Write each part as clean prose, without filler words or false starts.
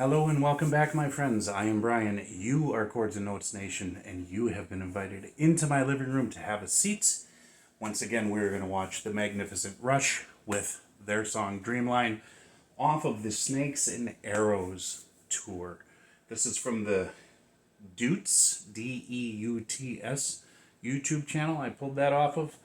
Hello and welcome back, my friends. I am Brian. You are Chords and Notes Nation, and you have been invited into my living room to have a seat. Once again, we're going to watch the magnificent Rush with their song Dreamline off of the Snakes and Arrows tour. This is from the Deuts, Deuts, YouTube channel. I pulled that off of.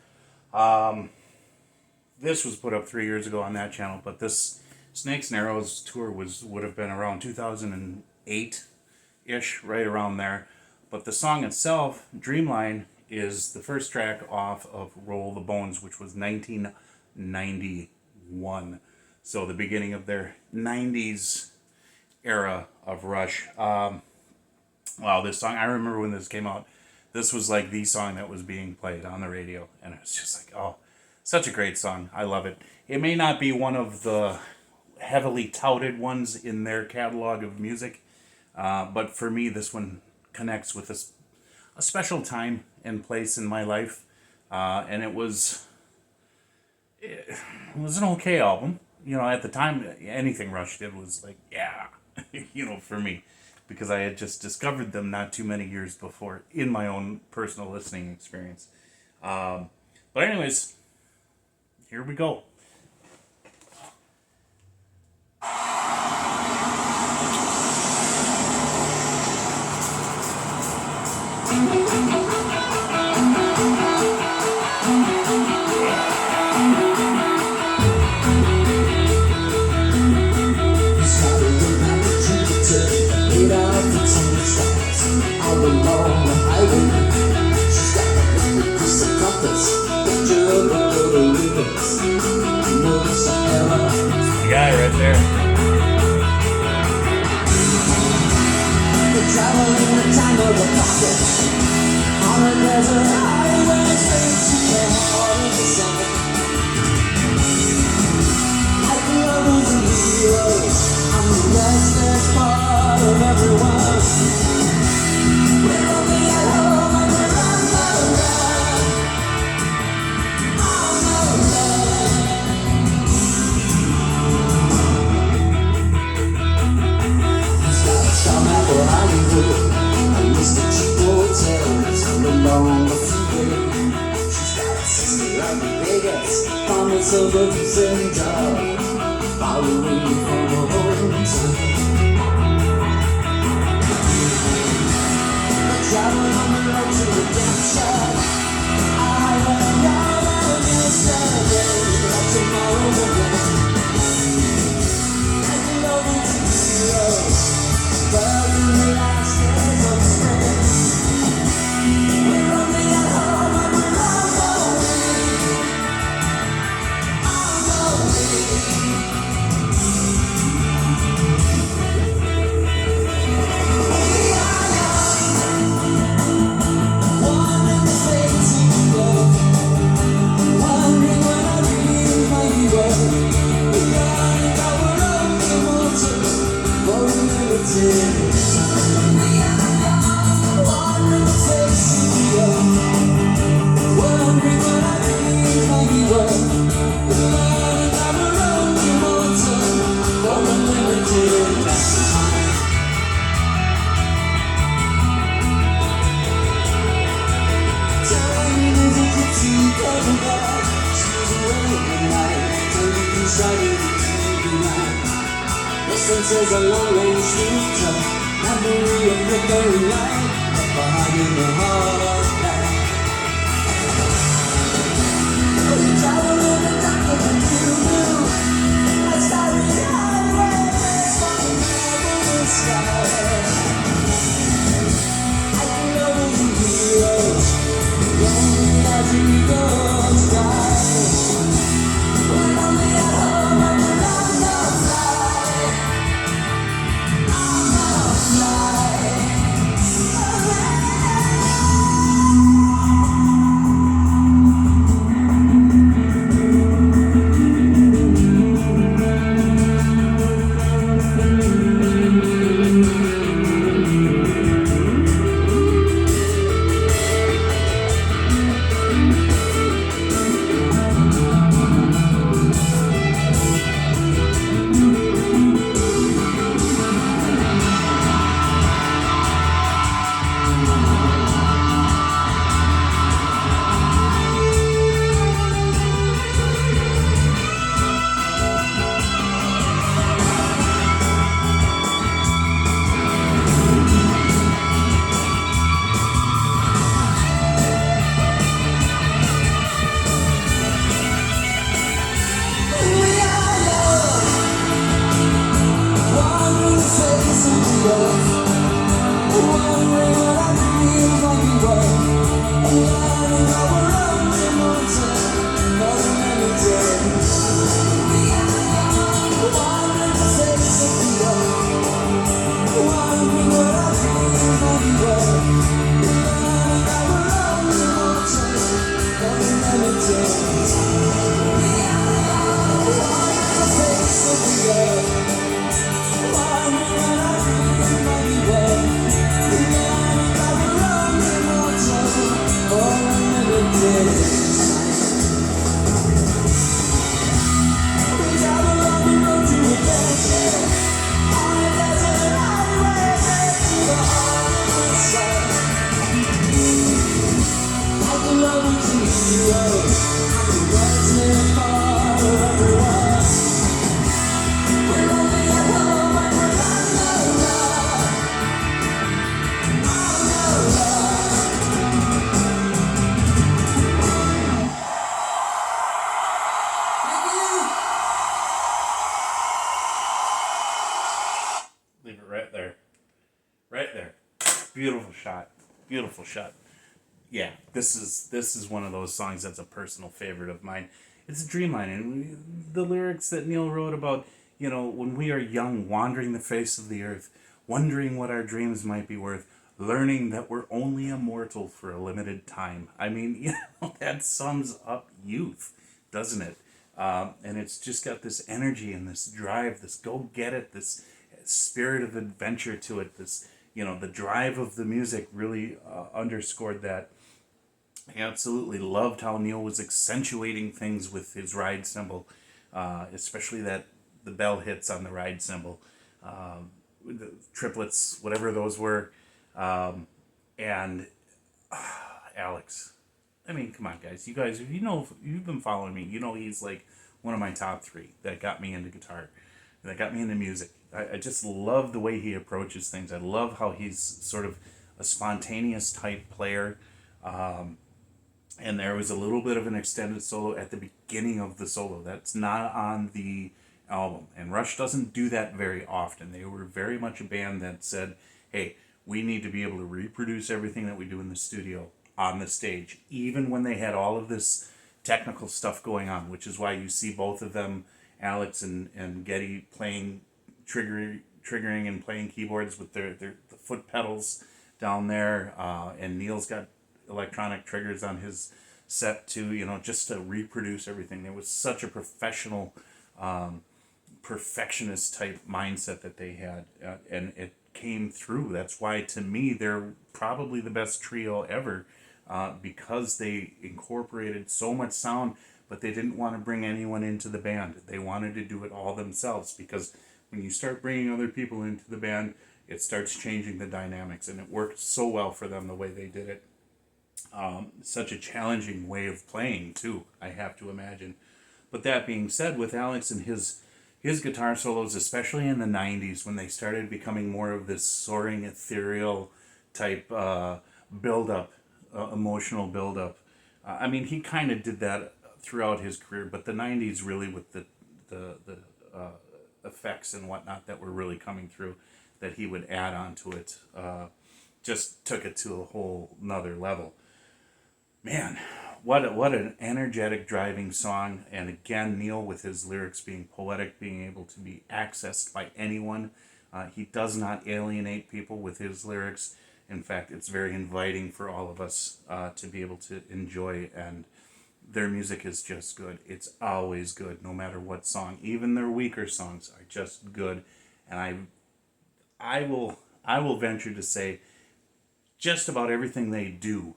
This was put up 3 years ago on that channel, but this Snakes and Arrows tour would have been around 2008-ish, right around there. But the song itself, Dreamline, is the first track off of Roll the Bones, which was 1991. So the beginning of their 90s era of Rush. Wow, this song, I remember when this came out, this was like the song that was being played on the radio. And it was just like, oh, such a great song. I love it. It may not be one of the heavily touted ones in their catalog of music, but for me this one connects with a special time and place in my life, and it was an okay album. At the time, anything Rush did was like, yeah, for me, because I had just discovered them not too many years before in my own personal listening experience. But anyways, here we go. The guy right there. Traveling the time of the pocket on a desert highway straight to the heart of the sun. Like the rebels and heroes, I'm the restless part of everyone. We're only at home and we're on the run. On the run. Some apple Hollywood, I miss the cheap hotels along the freeway. She's got a sister out in Vegas, from the suburbs and job, following from her hometown. Traveling on the road to redemption, I went down on yesterday, like tomorrow again. And the lovers and heroes, but in the last days of spring, we're only at home and we're on the way. On the way. We are young, wandering the place we go, wondering when our dreams might grow. We're running our own immortal for liberty. We are young, wandering the place we go, wondering when our dreams might grow. We're running our own immortal for unlimited time. Time is a gypsy coming back, she's away at night, turning inside into the night. Distances a long-range shooter, memory of flickering light, left behind in the heart of night. We travel in the dark of the blue, a starry highway, falling over the sky. Like the lovers and heroes, lonely as eagles fly. We're only at home and we're on the fly. On the fly. Leave it right there. Right there. Beautiful shot. Beautiful shot. Yeah, this is one of those songs that's a personal favorite of mine. It's Dreamline, and the lyrics that Neil wrote about, when we are young, wandering the face of the earth, wondering what our dreams might be worth, learning that we're only immortal for a limited time. I mean, that sums up youth, doesn't it? And it's just got this energy and this drive, this go get it, this spirit of adventure to it. This, the drive of the music really underscored that. I absolutely loved how Neil was accentuating things with his ride cymbal, especially that the bell hits on the ride cymbal, the triplets, whatever those were, and Alex. I mean, come on, guys. You guys, if you've been following me, he's like one of my top three that got me into guitar, that got me into music. I just love the way he approaches things. I love how he's sort of a spontaneous type player. And there was a little bit of an extended solo at the beginning of the solo. That's not on the album. And Rush doesn't do that very often. They were very much a band that said, hey, we need to be able to reproduce everything that we do in the studio on the stage, even when they had all of this technical stuff going on, which is why you see both of them, Alex and Gettr, playing, triggering and playing keyboards with the foot pedals down there. And Neil's got electronic triggers on his set too, just to reproduce everything. There was such a professional, perfectionist type mindset that they had, and it came through. That's why, to me, they're probably the best trio ever, because they incorporated so much sound, but they didn't want to bring anyone into the band. They wanted to do it all themselves, because when you start bringing other people into the band, it starts changing the dynamics, and it worked so well for them the way they did it. Such a challenging way of playing too, I have to imagine. But that being said, with Alex and his guitar solos, especially in the 90s, when they started becoming more of this soaring, ethereal type build-up, emotional build-up. I mean, he kind of did that throughout his career, but the 90s really, with the effects and whatnot that were really coming through, that he would add on to it, just took it to a whole nother level. Man, what an energetic, driving song. And again, Neil, with his lyrics being poetic, being able to be accessed by anyone. He does not alienate people with his lyrics. In fact, it's very inviting for all of us to be able to enjoy, and their music is just good. It's always good, no matter what song. Even their weaker songs are just good. And I will venture to say just about everything they do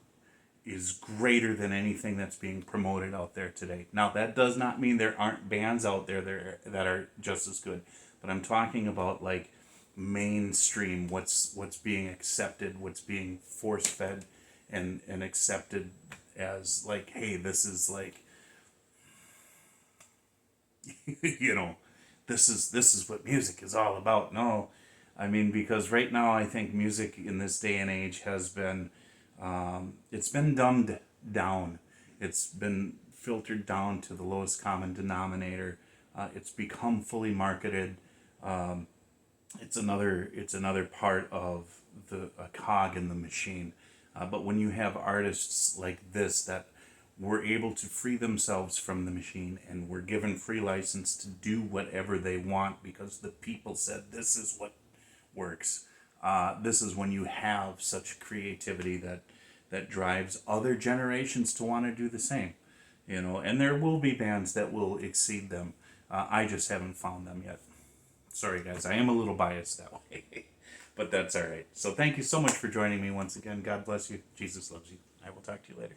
is greater than anything that's being promoted out there today. Now, that does not mean there aren't bands out there that are just as good, but I'm talking about like mainstream, what's being accepted, what's being force-fed and accepted as like, hey, this is like, this is what music is all about. No, I mean, because right now I think music in this day and age has been, it's been dumbed down. It's been filtered down to the lowest common denominator. It's become fully marketed. it's another part of the a cog in the machine. But when you have artists like this that were able to free themselves from the machine and were given free license to do whatever they want because the people said this is what works, this is when you have such creativity that drives other generations to want to do the same. And there will be bands that will exceed them. I just haven't found them yet. Sorry, guys. I am a little biased that way, but that's all right. So thank you so much for joining me once again. God bless you. Jesus loves you. I will talk to you later.